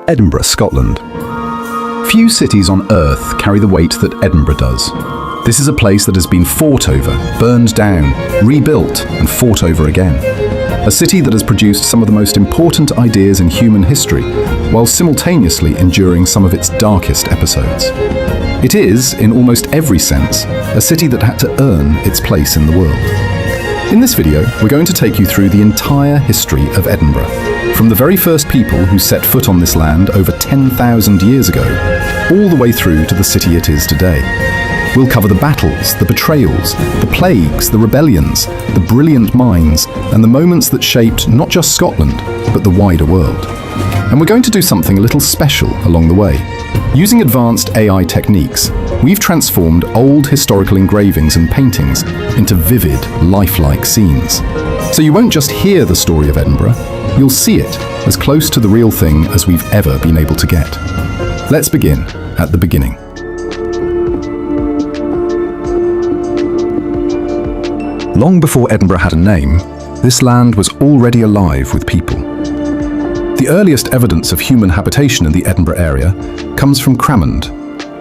Edinburgh, Scotland. Few cities on Earth carry the weight that Edinburgh does. This is a place that has been fought over, burned down, rebuilt, and fought over again. A city that has produced some of the most important ideas in human history, while simultaneously enduring some of its darkest episodes. It is, in almost every sense, a city that had to earn its place in the world. In this video, we're going to take you through the entire history of Edinburgh, from the very first people who set foot on this land over 10,000 years ago, all the way through to the city it is today. We'll cover the battles, the betrayals, the plagues, the rebellions, the brilliant minds, and the moments that shaped not just Scotland, but the wider world. And we're going to do something a little special along the way. Using advanced AI techniques, we've transformed old historical engravings and paintings into vivid, lifelike scenes. So you won't just hear the story of Edinburgh, you'll see it as close to the real thing as we've ever been able to get. Let's begin at the beginning. Long before Edinburgh had a name, this land was already alive with people. The earliest evidence of human habitation in the Edinburgh area comes from Cramond,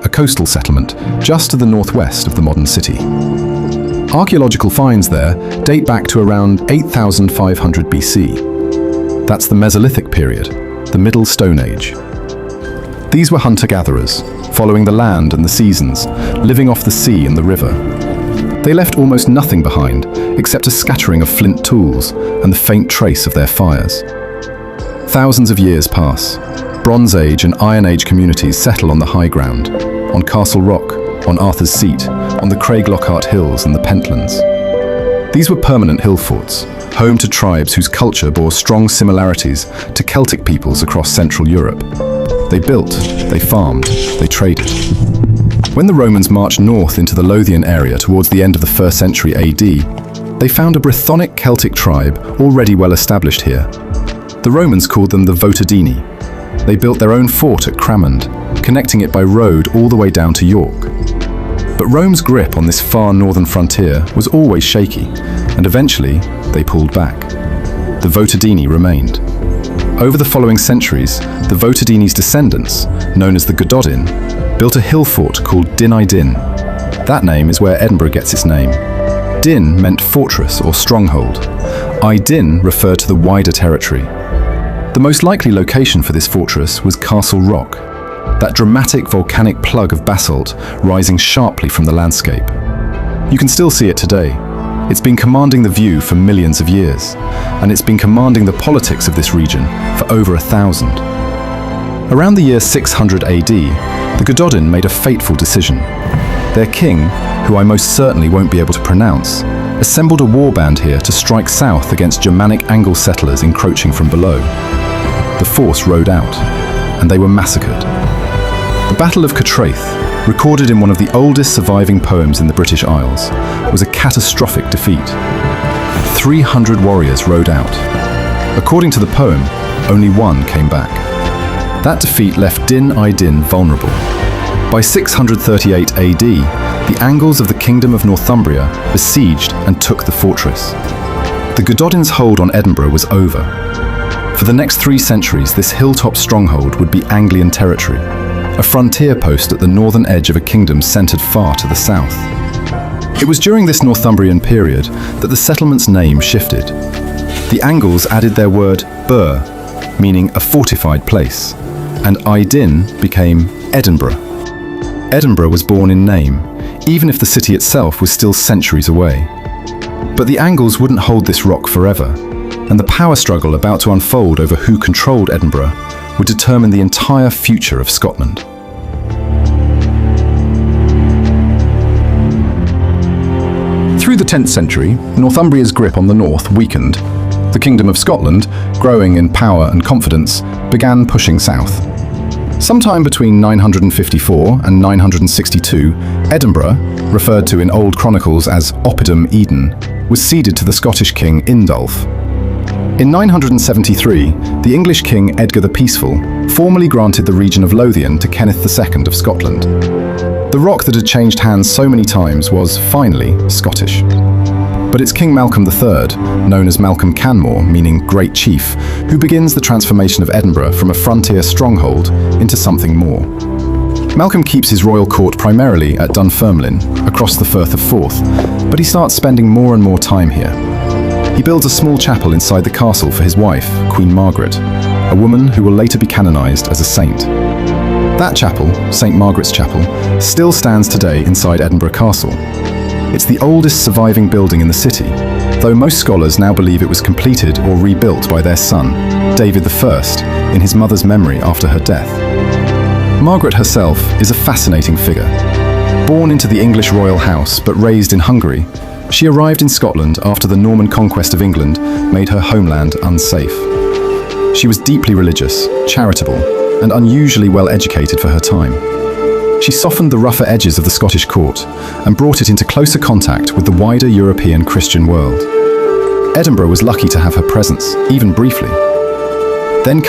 a coastal settlement just to the northwest of the modern city. Archaeological finds there date back to around 8,500 BC. That's the Mesolithic period, the Middle Stone Age. These were hunter-gatherers, following the land and the seasons, living off the sea and the river. They left almost nothing behind, except a scattering of flint tools and the faint trace of their fires. Thousands of years pass. Bronze Age and Iron Age communities settle on the high ground, on Castle Rock, on Arthur's Seat, on the Craiglockhart Hills and the Pentlands. These were permanent hill forts, home to tribes whose culture bore strong similarities to Celtic peoples across Central Europe. They built, they farmed, they traded. When the Romans marched north into the Lothian area towards the end of the 1st century AD, they found a Brythonic Celtic tribe already well established here. The Romans called them the Votadini. They built their own fort at Cramond, connecting it by road all the way down to York. But Rome's grip on this far northern frontier was always shaky, and eventually they pulled back. The Votadini remained. Over the following centuries, the Votadini's descendants, known as the Gododin, built a hill fort called Din I Din. That name is where Edinburgh gets its name. Din meant fortress or stronghold. I Din referred to the wider territory. The most likely location for this fortress was Castle Rock, that dramatic volcanic plug of basalt rising sharply from the landscape. You can still see it today. It's been commanding the view for millions of years, and it's been commanding the politics of this region for over 1,000. Around the year 600 AD, the Gododin made a fateful decision. Their king, who I most certainly won't be able to pronounce, assembled a warband here to strike south against Germanic Angle settlers encroaching from below. The force rode out, and they were massacred. The Battle of Catraeth, recorded in one of the oldest surviving poems in the British Isles, was a catastrophic defeat. 300 warriors rode out. According to the poem, only one came back. That defeat left Din I Din vulnerable. By 638 AD, the Angles of the Kingdom of Northumbria besieged and took the fortress. The Gododin's hold on Edinburgh was over. For the next 3 centuries, this hilltop stronghold would be Anglian territory, a frontier post at the northern edge of a kingdom centred far to the south. It was during this Northumbrian period that the settlement's name shifted. The Angles added their word Bur, meaning a fortified place, and I Din became Edinburgh. Edinburgh was born in name, even if the city itself was still centuries away. But the Angles wouldn't hold this rock forever, and the power struggle about to unfold over who controlled Edinburgh would determine the entire future of Scotland. Through the 10th century, Northumbria's grip on the north weakened. The Kingdom of Scotland, growing in power and confidence, began pushing south. Sometime between 954 and 962, Edinburgh, referred to in old chronicles as Oppidum Eden, was ceded to the Scottish king Indulf. In 973, the English king Edgar the Peaceful formally granted the region of Lothian to Kenneth II of Scotland. The rock that had changed hands so many times was, finally, Scottish. But it's King Malcolm III, known as Malcolm Canmore, meaning Great Chief, who begins the transformation of Edinburgh from a frontier stronghold into something more. Malcolm keeps his royal court primarily at Dunfermline, across the Firth of Forth, but he starts spending more and more time here. He builds a small chapel inside the castle for his wife, Queen Margaret, a woman who will later be canonised as a saint. That chapel, St. Margaret's Chapel, still stands today inside Edinburgh Castle. It's the oldest surviving building in the city, though most scholars now believe it was completed or rebuilt by their son, David I, in his mother's memory after her death. Margaret herself is a fascinating figure. Born into the English royal house but raised in Hungary, she arrived in Scotland after the Norman conquest of England made her homeland unsafe. She was deeply religious, charitable, and unusually well educated for her time. She softened the rougher edges of the Scottish court and brought it into closer contact with the wider European Christian world. Edinburgh was lucky to have her presence, even briefly. Then